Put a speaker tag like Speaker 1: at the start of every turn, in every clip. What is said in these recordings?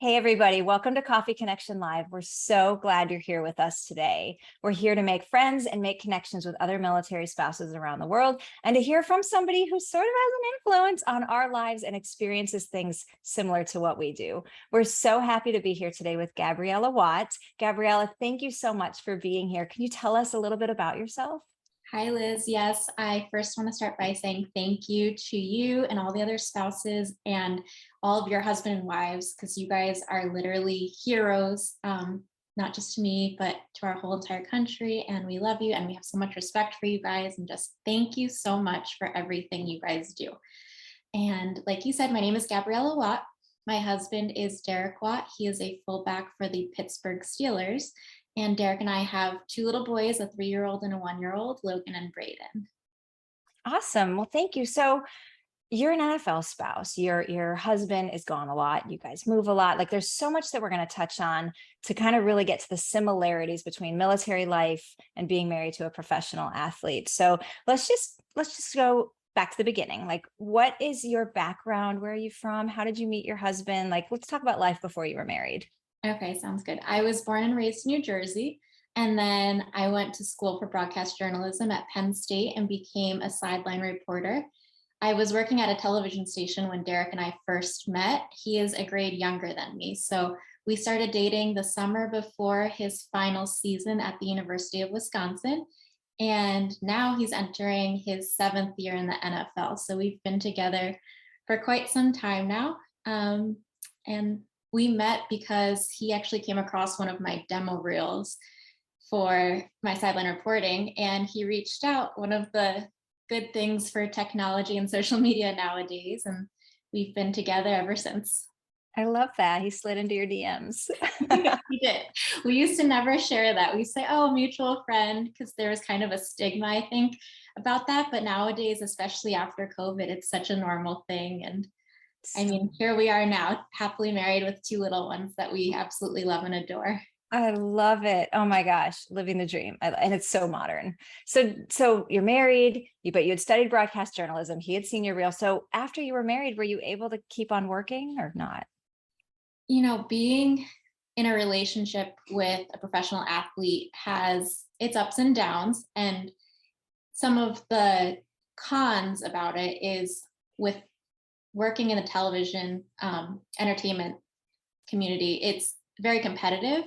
Speaker 1: Hey, everybody. Welcome to Coffee Connection Live. We're so glad you're here with us today. We're here to make friends and make connections with other military spouses around the world and to hear from somebody who sort of has an influence on our lives and experiences things similar to what we do. We're so happy to be here today with Gabriella Watt. Gabriella, thank you so much for being here. Can you tell us a little bit about yourself?
Speaker 2: Hi, Liz. Yes, I first want to start by saying thank you to you and all the other spouses and all of your husband and wives, because you guys are literally heroes, not just to me, but to our whole entire country. And we love you and we have so much respect for you guys. And just thank you so much for everything you guys do. And like you said, my name is Gabriella Watt. My husband is Derek Watt. He is a fullback for the Pittsburgh Steelers. And Derek and I have two little boys, a 3-year-old and a 1-year-old, Logan and Brayden.
Speaker 1: Awesome. Well, thank you. So you're an NFL spouse. Your husband is gone a lot. You guys move a lot. Like there's so much that we're going to touch on to kind of really get to the similarities between military life and being married to a professional athlete. So let's just go back to the beginning. Like, what is your background? Where are you from? How did you meet your husband? Like, let's talk about life before you were married.
Speaker 2: Okay, sounds good. I was born and raised in New Jersey, and then I went to school for broadcast journalism at Penn State and became a sideline reporter. I was working at a television station when Derek and I first met. He is a grade younger than me. So we started dating the summer before his final season at the University of Wisconsin. And now he's entering his 7th year in the NFL. So we've been together for quite some time now. And we met because he actually came across one of my demo reels for my sideline reporting, and he reached out, one of the good things for technology and social media nowadays, and we've been together ever since.
Speaker 1: I love that. He slid into your DMs.
Speaker 2: We did. We used to never share that. We say, oh, mutual friend, because there was kind of a stigma, I think, about that. But nowadays, especially after COVID, it's such a normal thing. And I mean, here we are now, happily married with two little ones that we absolutely love and adore.
Speaker 1: I love it. Oh my gosh, living the dream. And it's so modern. So you're married, but you had studied broadcast journalism. He had seen your reel. So after you were married, were you able to keep on working or not?
Speaker 2: Being in a relationship with a professional athlete has its ups and downs. And some of the cons about it is with working in the television entertainment community, it's very competitive.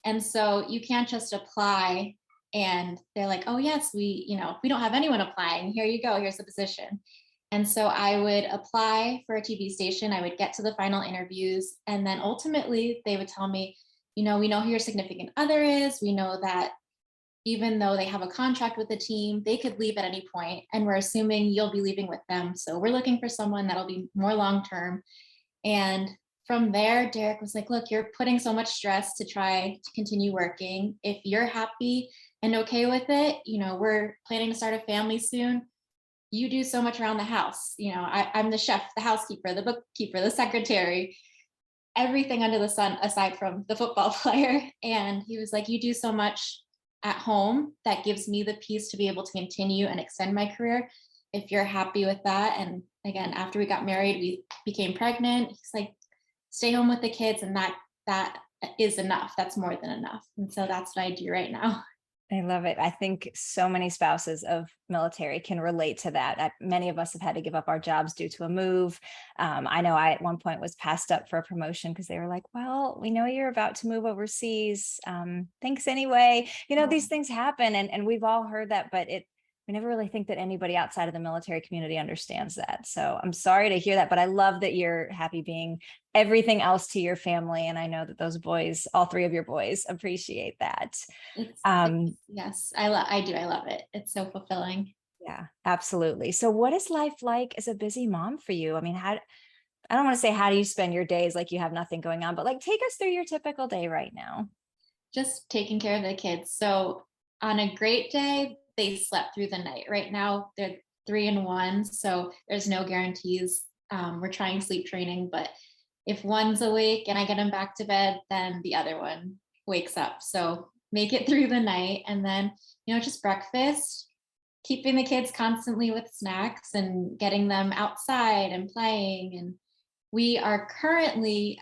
Speaker 2: And so you can't just apply and they're like, oh, yes, we don't have anyone applying. Here you go. Here's the position. And so I would apply for a TV station. I would get to the final interviews. And then ultimately they would tell me, we know who your significant other is. We know that even though they have a contract with the team, they could leave at any point, and we're assuming you'll be leaving with them. So we're looking for someone that'll be more long term. And from there, Derek was like, look, you're putting so much stress to try to continue working. If you're happy and okay with it, we're planning to start a family soon. You do so much around the house. I'm the chef, the housekeeper, the bookkeeper, the secretary, everything under the sun aside from the football player. And he was like, you do so much at home that gives me the peace to be able to continue and extend my career. If you're happy with that. And again, after we got married, we became pregnant. He's like, stay home with the kids, and that is enough. That's more than enough. And so that's what I do right now.
Speaker 1: I love it. I think so many spouses of military can relate to that. Many of us have had to give up our jobs due to a move. I know I at one point was passed up for a promotion because they were like, well, we know you're about to move overseas. Thanks anyway. These things happen, and we've all heard that, but we never really think that anybody outside of the military community understands that. So I'm sorry to hear that, but I love that you're happy being everything else to your family. And I know that those boys, all three of your boys, appreciate that.
Speaker 2: Yes, I do. I love it. It's so fulfilling.
Speaker 1: Yeah, absolutely. So what is life like as a busy mom for you? I mean, I don't want to say how do you spend your days like you have nothing going on, but like take us through your typical day right now.
Speaker 2: Just taking care of the kids. So on a great day, they slept through the night. Right now, they're 3 and 1, so there's no guarantees. We're trying sleep training, but if one's awake and I get them back to bed, then the other one wakes up. So make it through the night, and then just breakfast, keeping the kids constantly with snacks and getting them outside and playing, and We are currently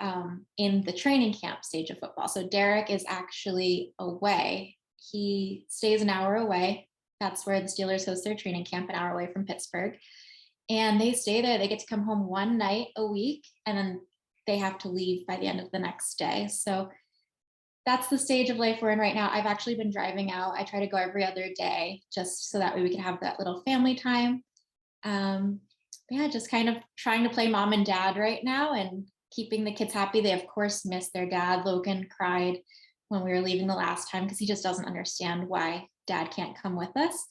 Speaker 2: in the training camp stage of football. So Derek is actually away. He stays an hour away. That's where the Steelers host their training camp, an hour away from Pittsburgh. And they stay there. They get to come home one night a week, and then they have to leave by the end of the next day. So that's the stage of life we're in right now. I've actually been driving out. I try to go every other day just so that way we can have that little family time. Um, yeah, just kind of trying to play mom and dad right now and keeping the kids happy. They, of course, miss their dad. Logan cried when we were leaving the last time because he just doesn't understand why dad can't come with us.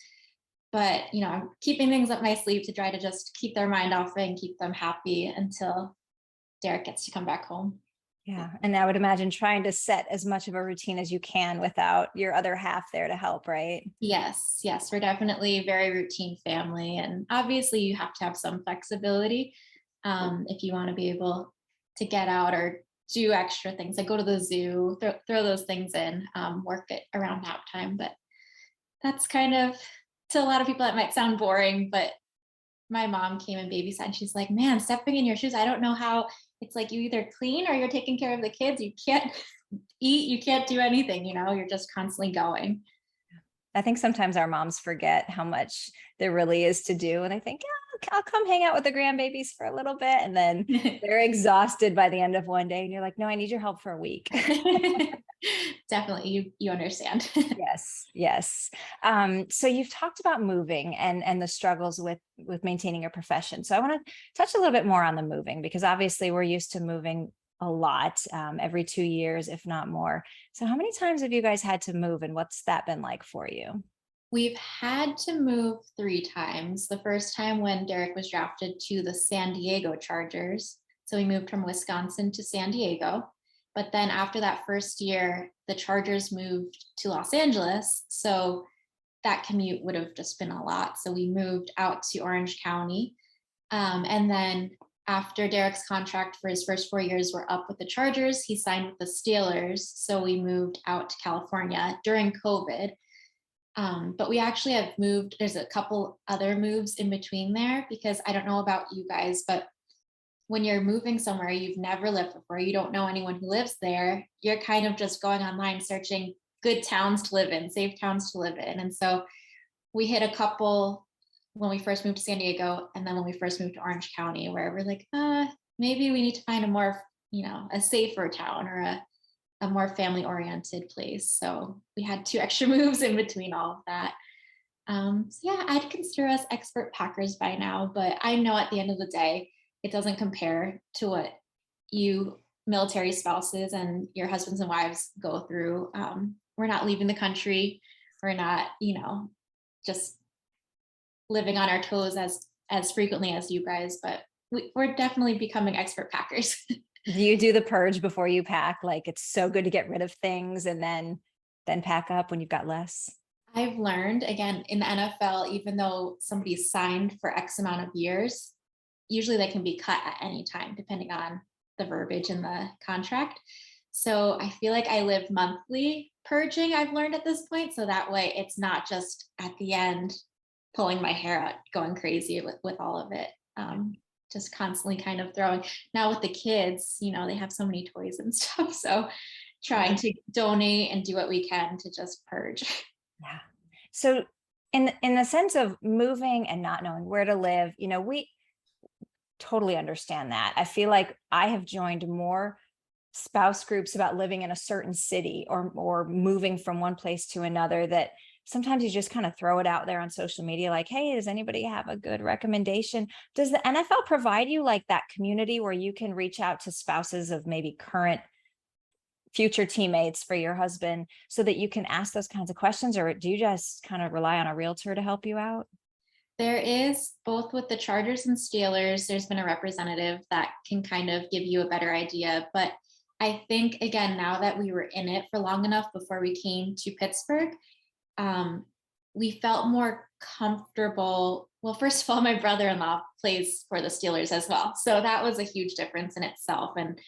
Speaker 2: But, I'm keeping things up my sleeve to try to just keep their mind off it and keep them happy until Derek gets to come back home.
Speaker 1: Yeah. And I would imagine trying to set as much of a routine as you can without your other half there to help, right?
Speaker 2: Yes, yes, we're definitely a very routine family. And obviously, you have to have some flexibility if you want to be able to get out or do extra things like go to the zoo, throw those things in, work it around nap time. But that's kind of, to a lot of people, that might sound boring, but my mom came and babysat and she's like, man, stepping in your shoes, I don't know how. It's like you either clean or you're taking care of the kids. You can't eat, you can't do anything, you're just constantly going.
Speaker 1: I think sometimes our moms forget how much there really is to do. And I think, yeah, I'll come hang out with the grandbabies for a little bit. And then they're exhausted by the end of one day. And you're like, no, I need your help for a week.
Speaker 2: Definitely, you understand.
Speaker 1: Yes, yes. So you've talked about moving and the struggles with maintaining your profession. So I want to touch a little bit more on the moving, because obviously we're used to moving a lot, every 2 years, if not more. So how many times have you guys had to move, and what's that been like for you?
Speaker 2: We've had to move 3 times. The first time when Derek was drafted to the San Diego Chargers. So we moved from Wisconsin to San Diego. But then after that first year, the Chargers moved to Los Angeles. So that commute would have just been a lot. So we moved out to Orange County. And then after Derek's contract for his first 4 years were up with the Chargers, he signed with the Steelers. So we moved out to California during COVID. But we actually have moved, there's a couple other moves in between there, because I don't know about you guys, but when you're moving somewhere you've never lived before, you don't know anyone who lives there, you're kind of just going online searching good towns to live in, safe towns to live in. And so we hit a couple when we first moved to San Diego, and then when we first moved to Orange County, where we're like, maybe we need to find a more, a safer town or a more family oriented place. So we had 2 extra moves in between all of that. So yeah, I'd consider us expert packers by now, but I know at the end of the day, it doesn't compare to what you military spouses and your husbands and wives go through. We're not leaving the country. We're not, just living on our toes as frequently as you guys, but we're definitely becoming expert packers.
Speaker 1: Do you do the purge before you pack? Like, it's so good to get rid of things and then pack up when you've got less.
Speaker 2: I've learned, again, in the NFL, even though somebody's signed for X amount of years, usually they can be cut at any time, depending on the verbiage in the contract. So I feel like I live monthly purging, I've learned at this point. So that way it's not just at the end pulling my hair out, going crazy with all of it. Just constantly kind of throwing. Now with the kids, they have so many toys and stuff. So trying to donate and do what we can to just purge.
Speaker 1: Yeah. So in the sense of moving and not knowing where to live, we totally understand that. I feel like I have joined more spouse groups about living in a certain city or moving from one place to another, that sometimes you just kind of throw it out there on social media like, hey, does anybody have a good recommendation? Does the NFL provide you like that community where you can reach out to spouses of maybe current future teammates for your husband so that you can ask those kinds of questions, or do you just kind of rely on a realtor to help you out?
Speaker 2: There is, both with the Chargers and Steelers, there's been a representative that can kind of give you a better idea. But I think, again, now that we were in it for long enough before we came to Pittsburgh, we felt more comfortable. Well, first of all, my brother-in-law plays for the Steelers as well. So that was a huge difference in itself. And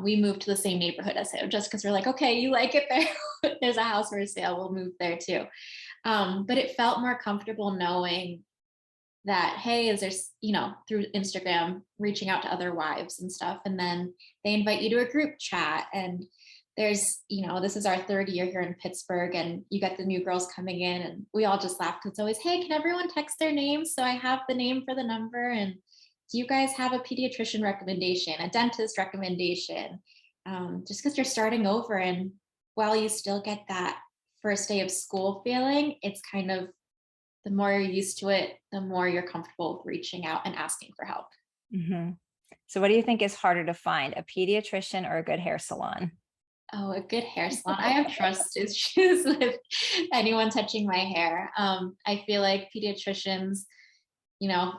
Speaker 2: we moved to the same neighborhood as him just because we're like, okay, you like it there. There's a house for sale. We'll move there too. But it felt more comfortable knowing that, hey, is there, through Instagram, reaching out to other wives and stuff. And then they invite you to a group chat. And there's, this is our third year here in Pittsburgh, and you got the new girls coming in, and we all just laugh because it's always, hey, can everyone text their names? So I have the name for the number. And do you guys have a pediatrician recommendation, a dentist recommendation? Just because you're starting over, and while you still get that first day of school feeling, it's kind of, the more you're used to it, the more you're comfortable with reaching out and asking for help.
Speaker 1: Hmm. So what do you think is harder to find, a pediatrician or a good hair salon?
Speaker 2: Oh, a good hair salon. I have trust issues with anyone touching my hair. I feel like pediatricians, you know,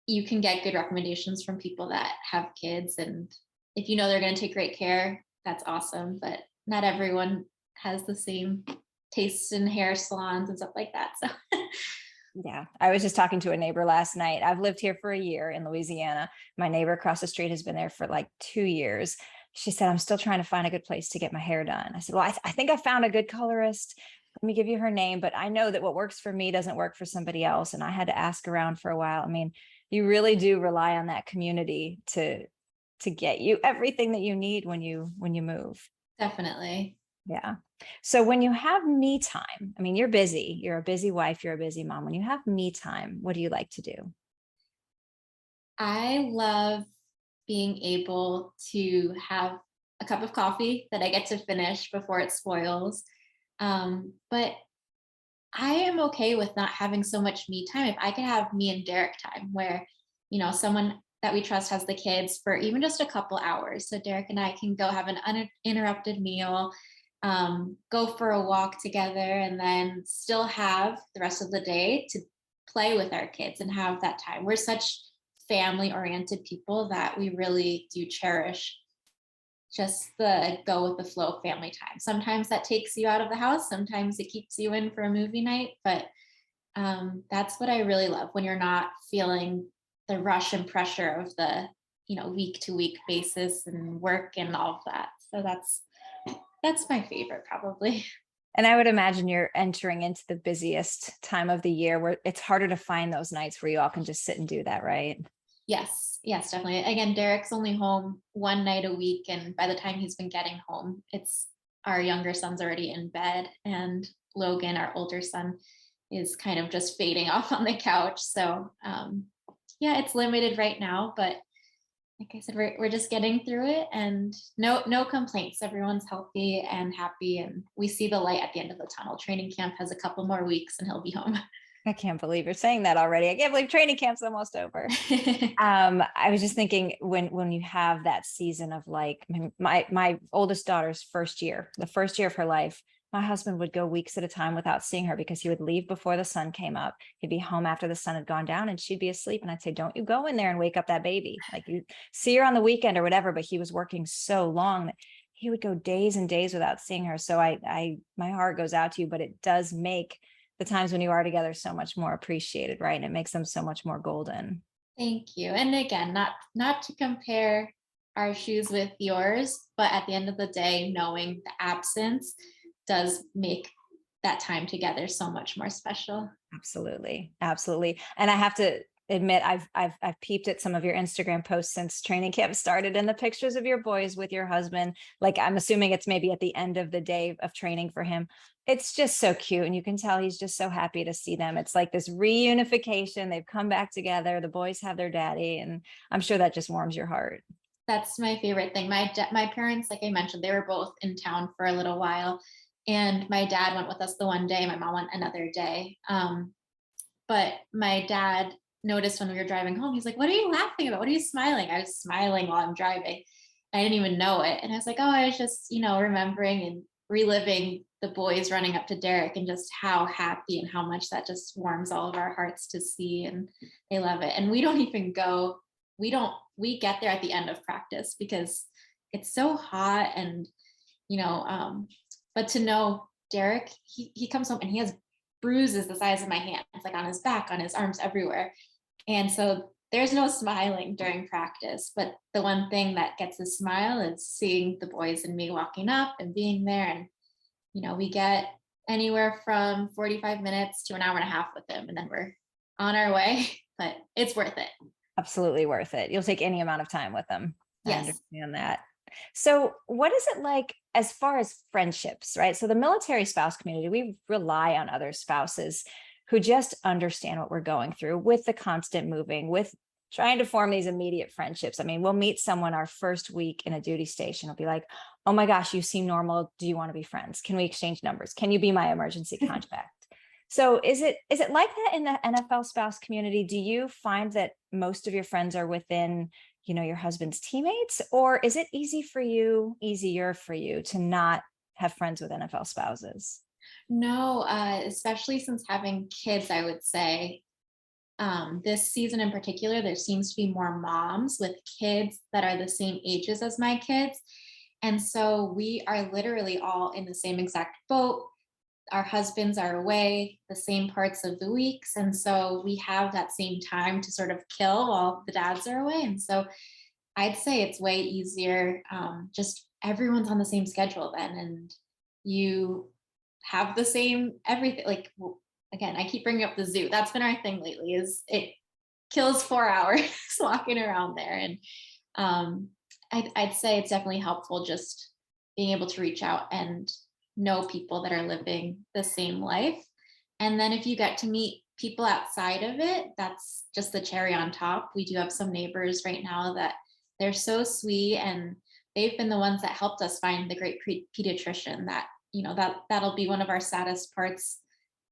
Speaker 2: you can get good recommendations from people that have kids. And if you know they're going to take great care, that's awesome. But not everyone has the same tastes in hair salons and stuff like that. So
Speaker 1: Yeah, I was just talking to a neighbor last night. I've lived here for a year in Louisiana. My neighbor across the street has been there for like 2 years. She said, I'm still trying to find a good place to get my hair done. I said, well, I think I found a good colorist. Let me give you her name, but I know that what works for me doesn't work for somebody else. And I had to ask around for a while. I mean, you really do rely on that community to get you everything that you need when you move.
Speaker 2: definitely.
Speaker 1: Yeah. So when you have me time, I mean, you're busy, you're a busy wife, you're a busy mom. When you have me time, what do you like to do?
Speaker 2: I love being able to have a cup of coffee that I get to finish before it spoils. But I am okay with not having so much me time. If I could have me and Derek time where, someone that we trust has the kids for even just a couple hours. So Derek and I can go have an uninterrupted meal, go for a walk together, and then still have the rest of the day to play with our kids and have that time. We're such family oriented people that we really do cherish just the go with the flow family time. Sometimes that takes you out of the house, sometimes it keeps you in for a movie night, but that's what I really love, when you're not feeling the rush and pressure of the week to week basis and work and all of that. So that's my favorite probably.
Speaker 1: And I would imagine you're entering into the busiest time of the year where it's harder to find those nights where you all can just sit and do that, right?
Speaker 2: Yes, definitely. Again, Derek's only home one night a week, and by the time he's been getting home, it's our younger son's already in bed, and Logan, our older son, is kind of just fading off on the couch. So yeah, it's limited right now, but like I said, we're just getting through it, and no complaints. Everyone's healthy and happy, and we see the light at the end of the tunnel. Training camp has a couple more weeks, and he'll be home.
Speaker 1: I can't believe you're saying that already. I can't believe training camp's almost over. I was just thinking when you have that season of like my oldest daughter's first year, the first year of her life, my husband would go weeks at a time without seeing her because he would leave before the sun came up. He'd be home after the sun had gone down and she'd be asleep. And I'd say, don't you go in there and wake up that baby. Like, you see her on the weekend or whatever, but he was working so long that he would go days and days without seeing her. So my heart goes out to you, but it does make the times when you are together so much more appreciated, right? And it makes them so much more golden.
Speaker 2: Thank you. And again, not to compare our shoes with yours, but at the end of the day, knowing the absence does make that time together so much more special.
Speaker 1: Absolutely. Absolutely. And I have to admit, I've peeped at some of your Instagram posts since training camp started, and the pictures of your boys with your husband. Like, I'm assuming it's maybe at the end of the day of training for him. It's just so cute. And you can tell he's just so happy to see them. It's like this reunification. They've come back together. The boys have their daddy. And I'm sure that just warms your heart.
Speaker 2: That's my favorite thing. My parents, like I mentioned, they were both in town for a little while, and my dad went with us the one day. My mom went another day. But my dad noticed when we were driving home, he's like, "What are you laughing about? What are you smiling?" I was smiling while I'm driving. I didn't even know it, and I was like, "Oh, I was just remembering and reliving the boys running up to Derek, and just how happy and how much that just warms all of our hearts to see." And they love it. And we don't even go. We get there at the end of practice because it's so hot, and you know um but to know Derek, he comes home and he has bruises the size of my hand. It's like on his back, on his arms, everywhere. And so there's no smiling during practice, but the one thing that gets a smile is seeing the boys and me walking up and being there. And we get anywhere from 45 minutes to an hour and a half with him, and then on our way, but it's worth it.
Speaker 1: Absolutely worth it. You'll take any amount of time with them. I
Speaker 2: Yes.
Speaker 1: understand that. So, what is it like as far as friendships, right? So, the military spouse community, we rely on other spouses who just understand what we're going through with the constant moving, with trying to form these immediate friendships. I mean, we'll meet someone our first week in a duty station. It'll be like, oh my gosh, you seem normal. Do you want to be friends? Can we exchange numbers? Can you be my emergency contact? So is it like that in the NFL spouse community? Do you find that most of your friends are within, your husband's teammates, or is it easier for you to not have friends with NFL spouses?
Speaker 2: No, especially since having kids, I would say this season in particular, there seems to be more moms with kids that are the same ages as my kids. And so we are literally all in the same exact boat. Our husbands are away the same parts of the weeks. And so we have that same time to sort of kill while the dads are away. And so I'd say it's way easier. Just everyone's on the same schedule then, and you have the same everything. Like again, I keep bringing up the zoo. That's been our thing lately. Is it kills 4 hours walking around there, and I'd say it's definitely helpful just being able to reach out and know people that are living the same life. And then if you get to meet people outside of it, that's just the cherry on top. We do have some neighbors right now that they're so sweet, and they've been the ones that helped us find the great pediatrician that, that'll be one of our saddest parts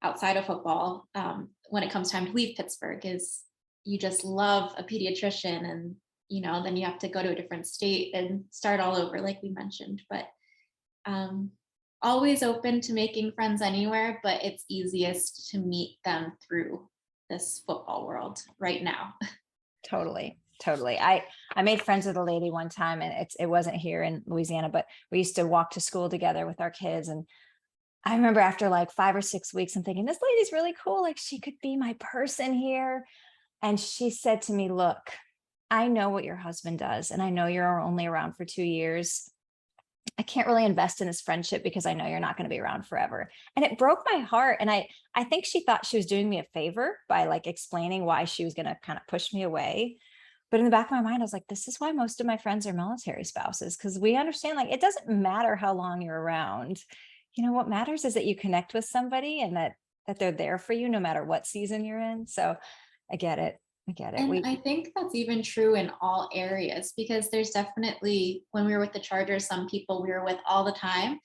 Speaker 2: outside of football, when it comes time to leave Pittsburgh, is you just love a pediatrician, and then you have to go to a different state and start all over like we mentioned. But um, always open to making friends anywhere, but it's easiest to meet them through this football world right now.
Speaker 1: Totally. Totally. I made friends with a lady one time, and it wasn't here in Louisiana, but we used to walk to school together with our kids. And I remember after like 5 or 6 weeks, I'm thinking, this lady's really cool. Like, she could be my person here. And she said to me, look, I know what your husband does, and I know you're only around for 2 years. I can't really invest in this friendship because I know you're not going to be around forever. And it broke my heart. And I think she thought she was doing me a favor by like explaining why she was going to kind of push me away. But in the back of my mind, I was like, this is why most of my friends are military spouses, because we understand like it doesn't matter how long you're around. What matters is that you connect with somebody, and that they're there for you no matter what season you're in. So I get it. I get it.
Speaker 2: And I think that's even true in all areas, because there's definitely, when we were with the Chargers, some people we were with all the time.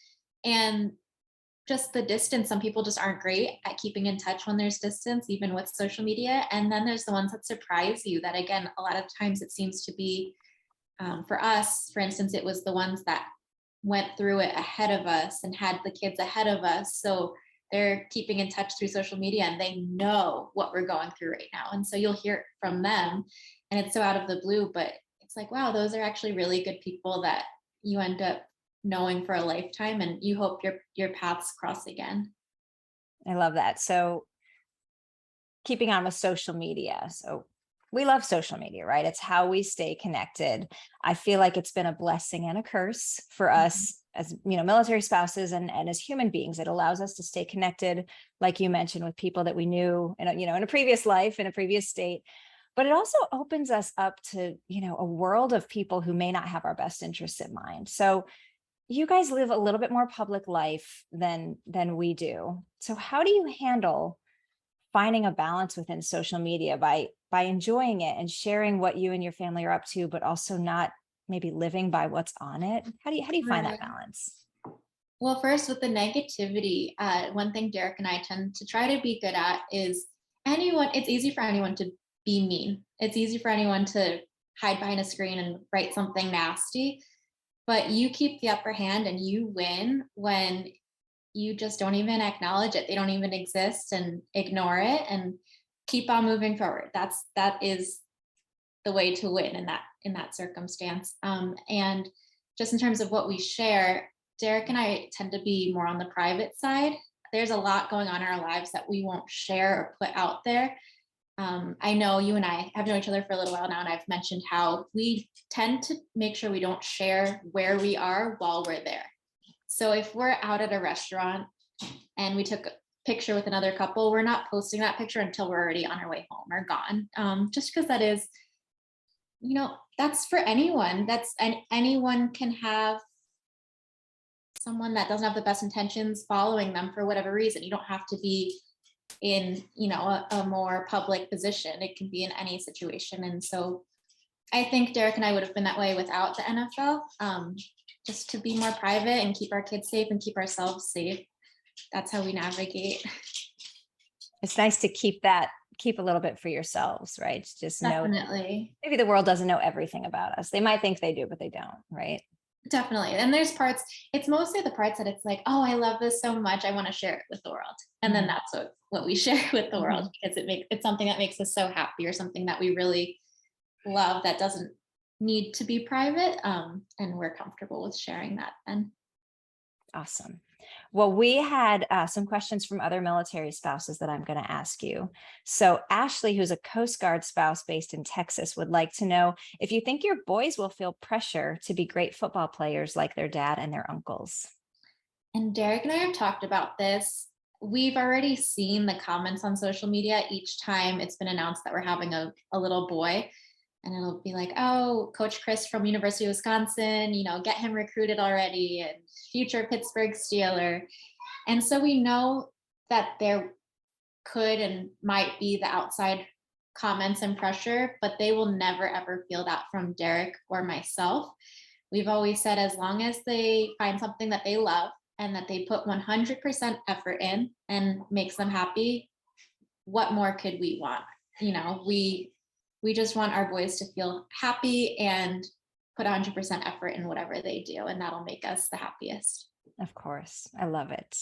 Speaker 2: And just the distance, some people just aren't great at keeping in touch when there's distance, even with social media. And then there's the ones that surprise you, that again, a lot of times it seems to be, for us, for instance, it was the ones that went through it ahead of us and had the kids ahead of us. So they're keeping in touch through social media, and they know what we're going through right now. And so you'll hear it from them, and it's so out of the blue, but it's like, wow, those are actually really good people that you end up knowing for a lifetime, and you hope your paths cross again.
Speaker 1: I love that. So keeping on with social media. So we love social media, right? It's how we stay connected. I feel like it's been a blessing and a curse for
Speaker 2: Mhm.
Speaker 1: us as military spouses, and as human beings. It allows us to stay connected, like you mentioned, with people that we knew in a previous life, in a previous state. But it also opens us up to a world of people who may not have our best interests in mind. So you guys live a little bit more public life than we do. So how do you handle finding a balance within social media by enjoying it and sharing what you and your family are up to, but also not maybe living by what's on it? How do you find that
Speaker 2: Right.
Speaker 1: balance?
Speaker 2: Well, first, with the negativity, one thing Derek and I tend to try to be good at is, it's easy for anyone to be mean. It's easy for anyone to hide behind a screen and write something nasty, but you keep the upper hand and you win when you just don't even acknowledge it. They don't even exist, and ignore it and keep on moving forward. That is the way to win in that circumstance. And just in terms of what we share, Derek and I tend to be more on the private side. There's a lot going on in our lives that we won't share or put out there. I know you and I have known each other for a little while now, and I've mentioned how we tend to make sure we don't share where we are while we're there. So if we're out at a restaurant and we took picture with another couple, we're not posting that picture until we're already on our way home or gone. Just because that is, that's for anyone. And anyone can have someone that doesn't have the best intentions following them for whatever reason. You don't have to be in, a more public position. It can be in any situation. And so I think Derek and I would have been that way without the NFL, just to be more private and keep our kids safe and keep ourselves safe. That's how we navigate.
Speaker 1: It's nice to keep a little bit for yourselves, right? Just know
Speaker 2: Definitely.
Speaker 1: maybe the world doesn't know everything about us. They might think they do, but they don't, right?
Speaker 2: Definitely. And there's parts, it's mostly the parts that it's like, oh, I love this so much. I want to share it with the world. And then that's what we share with the world, because it's something that makes us so happy, or something that we really love that doesn't need to be private. And we're comfortable with sharing that then.
Speaker 1: Awesome. Well, we had some questions from other military spouses that I'm going to ask you. So Ashley, who's a Coast Guard spouse based in Texas, would like to know if you think your boys will feel pressure to be great football players like their dad and their uncles.
Speaker 2: And Derek and I have talked about this. We've already seen the comments on social media each time it's been announced that we're having a little boy. And it'll be like, oh, Coach Chris from University of Wisconsin, get him recruited already, and future Pittsburgh Steeler. And so we know that there could and might be the outside comments and pressure, but they will never, ever feel that from Derek or myself. We've always said, as long as they find something that they love and that they put 100% effort in and makes them happy, what more could we want? We just want our boys to feel happy and put 100% effort in whatever they do, and that'll make us the happiest.
Speaker 1: Of course. I love it.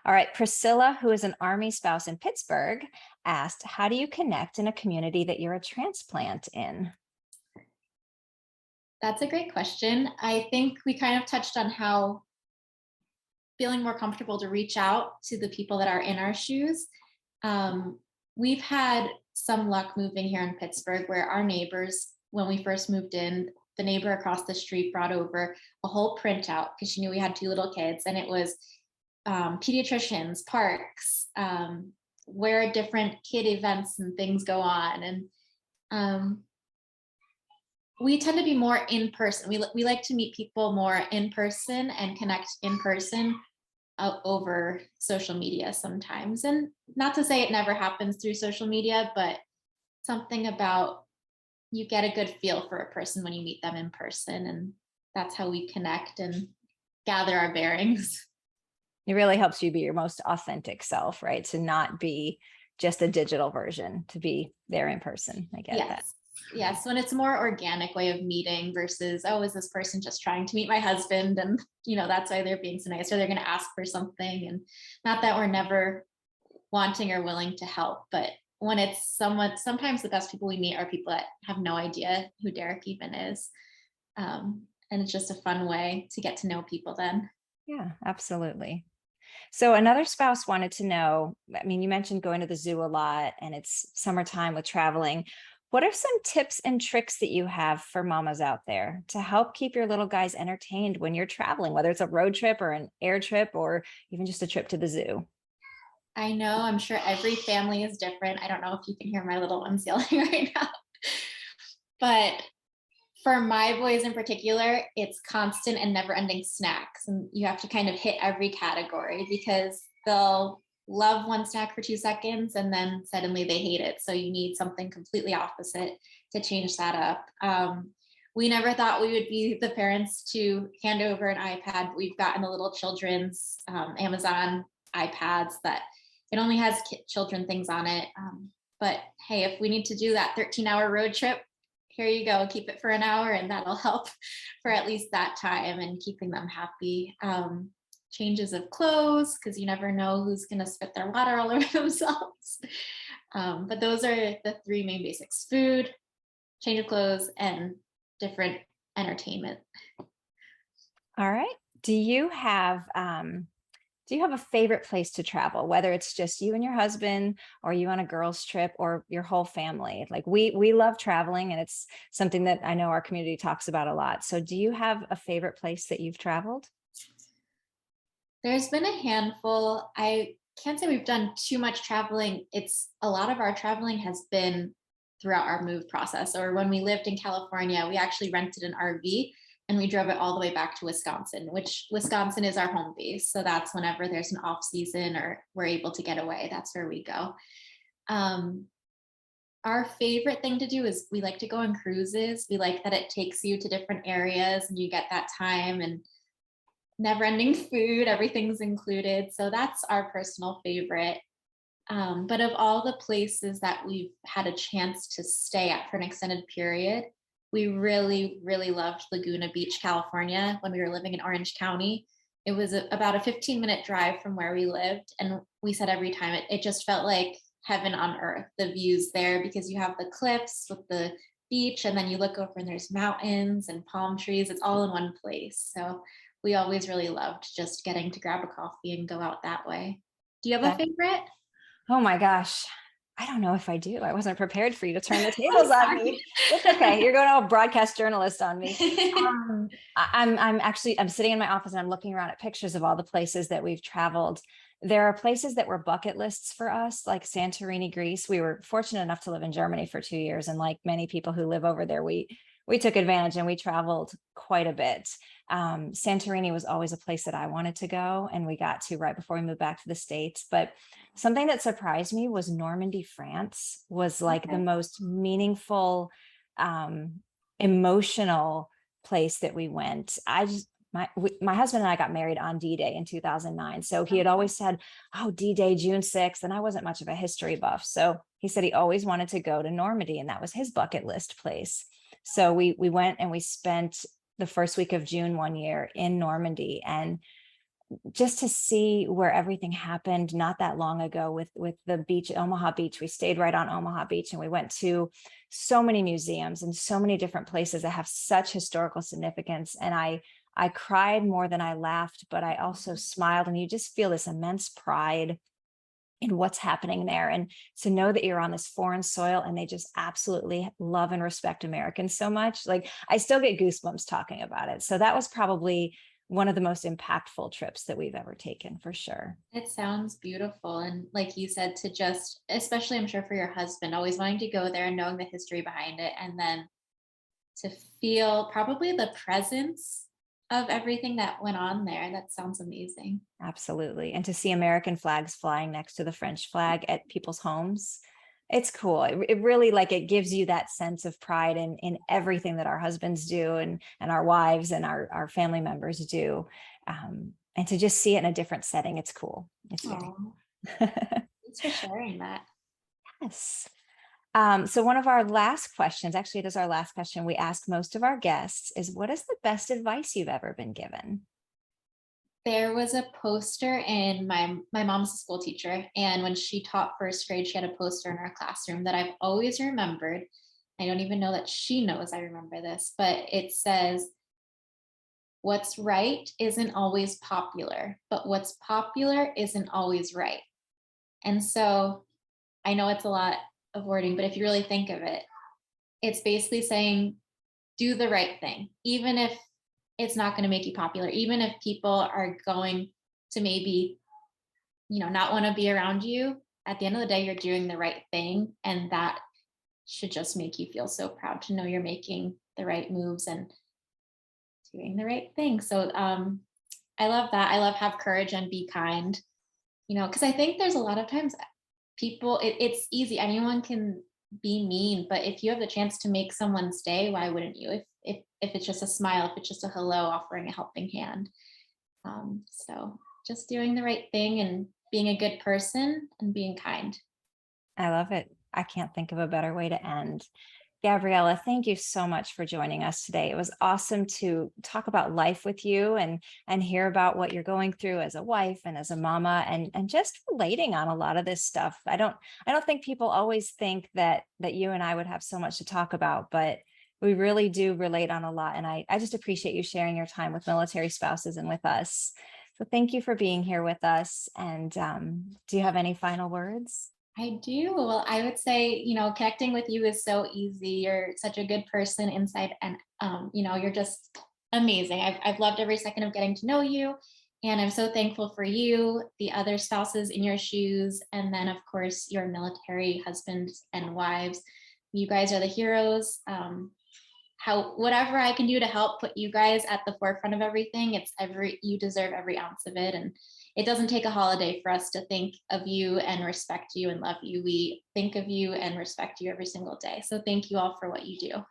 Speaker 1: All right. Priscilla, who is an Army spouse in Pittsburgh, asked, how do you connect in a community that you're a transplant in?
Speaker 2: That's a great question. I think we kind of touched on how feeling more comfortable to reach out to the people that are in our shoes. We've had some luck moving here in Pittsburgh, where our neighbors, when we first moved in, the neighbor across the street brought over a whole printout because she knew we had 2 little kids, and it was pediatricians, parks, where different kid events and things go on. And we tend to be more in person. We like to meet people more in person and connect in person over social media sometimes. And not to say it never happens through social media, but something about, you get a good feel for a person when you meet them in person. And that's how we connect and gather our bearings.
Speaker 1: It really helps you be your most authentic self, right? To not be just a digital version, to be there in person. I get that.
Speaker 2: Yes, when it's a more organic way of meeting versus, oh, is this person just trying to meet my husband? And, that's why they're being so nice, or they're going to ask for something. And not that we're never wanting or willing to help, but when it's someone, sometimes the best people we meet are people that have no idea who Derek even is. And it's just a fun way to get to know people then.
Speaker 1: Yeah, absolutely. So another spouse wanted to know, you mentioned going to the zoo a lot and it's summertime with traveling. What are some tips and tricks that you have for mamas out there to help keep your little guys entertained when you're traveling, whether it's a road trip or an air trip or even just a trip to the zoo?
Speaker 2: I know, I'm sure every family is different. I don't know if you can hear my little ones yelling right now. But for my boys in particular, it's constant and never ending snacks. And you have to kind of hit every category, because they'll love one snack for 2 seconds and then suddenly they hate it. So you need something completely opposite to change that up. We never thought we would be the parents to hand over an iPad, but we've gotten the little children's Amazon iPads that it only has children things on it. But hey, if we need to do that 13-hour road trip, here you go, keep it for an hour, and that'll help for at least that time and keeping them happy. Changes of clothes, because you never know who's going to spit their water all over themselves. But those are the 3 main basics: food, change of clothes, and different entertainment.
Speaker 1: All right. Do you have a favorite place to travel, whether it's just you and your husband or you on a girls trip or your whole family? Like we love traveling, and it's something that I know our community talks about a lot. So do you have a favorite place that you've traveled?
Speaker 2: There's been a handful. I can't say we've done too much traveling. It's a lot of our traveling has been throughout our move process. Or when we lived in California, we actually rented an RV and we drove it all the way back to Wisconsin, which Wisconsin is our home base. So that's whenever there's an off season or we're able to get away, that's where we go. Um, our favorite thing to do is we like to go on cruises. We like that it takes you to different areas and you get that time and never ending food, everything's included. So that's our personal favorite. But of all the places that we've had a chance to stay at for an extended period, we really, really loved Laguna Beach, California when we were living in Orange County. It was about a 15-minute drive from where we lived. And we said every time it just felt like heaven on earth, the views there, because you have the cliffs with the beach, and then you look over and there's mountains and palm trees. It's all in one place. So we always really loved just getting to grab a coffee and go out that way. Do you have a
Speaker 1: That,
Speaker 2: favorite?
Speaker 1: oh my gosh. I don't know if I do. I wasn't prepared for you to turn the
Speaker 2: I'm
Speaker 1: tables on me. It's okay. You're going to a broadcast journalist on me.
Speaker 2: sorry.
Speaker 1: I'm sitting in my office and I'm looking around at pictures of all the places that we've traveled. There are places that were bucket lists for us, like Santorini, Greece. We were fortunate enough to live in Germany for 2 years, and like many people who live over there, we took advantage and we traveled quite a bit. Santorini was always a place that I wanted to go, and we got to right before we moved back to the States. But something that surprised me was Normandy, France was like the
Speaker 2: Okay.
Speaker 1: most meaningful, emotional place that we went. My husband and I got married on D-Day in 2009. So he had always said, oh, D-Day, June 6th. And I wasn't much of a history buff. So he said he always wanted to go to Normandy, and that was his bucket list place. So we went and we spent the first week of June one year in Normandy, and just to see where everything happened not that long ago with the beach, Omaha Beach. We stayed right on Omaha Beach, and we went to so many museums and so many different places that have such historical significance. And I cried more than I laughed, but I also smiled, and you just feel this immense pride in what's happening there. And to know that you're on this foreign soil and they just absolutely love and respect Americans so much. Like, I still get goosebumps talking about it. So that was probably one of the most impactful trips that we've ever taken, for sure.
Speaker 2: It sounds beautiful. And like you said, to just, especially I'm sure for your husband, always wanting to go there and knowing the history behind it, and then to feel probably the presence of everything that went on there. That sounds amazing.
Speaker 1: Absolutely. And to see American flags flying next to the French flag at people's homes, it's cool. It really, like, it gives you that sense of pride in everything that our husbands do, and our wives and our family members do. And to just see it in a different setting, it's cool. It's very
Speaker 2: Oh,
Speaker 1: cool.
Speaker 2: thanks for sharing that.
Speaker 1: Yes. So one of our last questions, actually it is our last question we ask most of our guests, is what is the best advice you've ever been given?
Speaker 2: There was a poster in my mom's a school teacher, and when she taught first grade, she had a poster in our classroom that I've always remembered. I don't even know that she knows I remember this, but it says, "What's right isn't always popular, but what's popular isn't always right." And so I know it's a lot of wording, but if you really think of it, it's basically saying do the right thing, even if it's not going to make you popular, even if people are going to maybe, not want to be around you. At the end of the day, you're doing the right thing. And that should just make you feel so proud to know you're making the right moves and doing the right thing. So I love that. I love have courage and be kind, because I think there's a lot of times people, it's easy. Anyone can be mean, but if you have the chance to make someone stay, why wouldn't you? If it's just a smile, if it's just a hello, offering a helping hand. So just doing the right thing and being a good person and being kind.
Speaker 1: I love it. I can't think of a better way to end. Gabriella, thank you so much for joining us today. It was awesome to talk about life with you, and hear about what you're going through as a wife and as a mama, and just relating on a lot of this stuff. I don't think people always think that you and I would have so much to talk about, but we really do relate on a lot. And I just appreciate you sharing your time with military spouses and with us. So thank you for being here with us. And do you have any final words?
Speaker 2: I do. Well, I would say, connecting with you is so easy. You're such a good person inside, and you're just amazing. I've loved every second of getting to know you, And I'm so thankful for you, the other spouses in your shoes, and then, of course, your military husbands and wives. You guys are the heroes. Whatever I can do to help put you guys at the forefront of everything, you deserve every ounce of it. And it doesn't take a holiday for us to think of you and respect you and love you. We think of you and respect you every single day. So thank you all for what you do.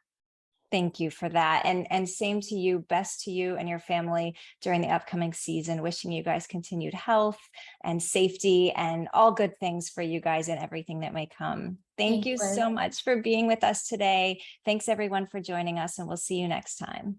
Speaker 1: Thank you for that. And same to you, best to you and your family during the upcoming season. Wishing you guys continued health and safety and all good things for you guys and everything that may come. Thank
Speaker 2: Thank
Speaker 1: you
Speaker 2: you, Liz.
Speaker 1: so much for being with us today. Thanks everyone for joining us, and we'll see you next time.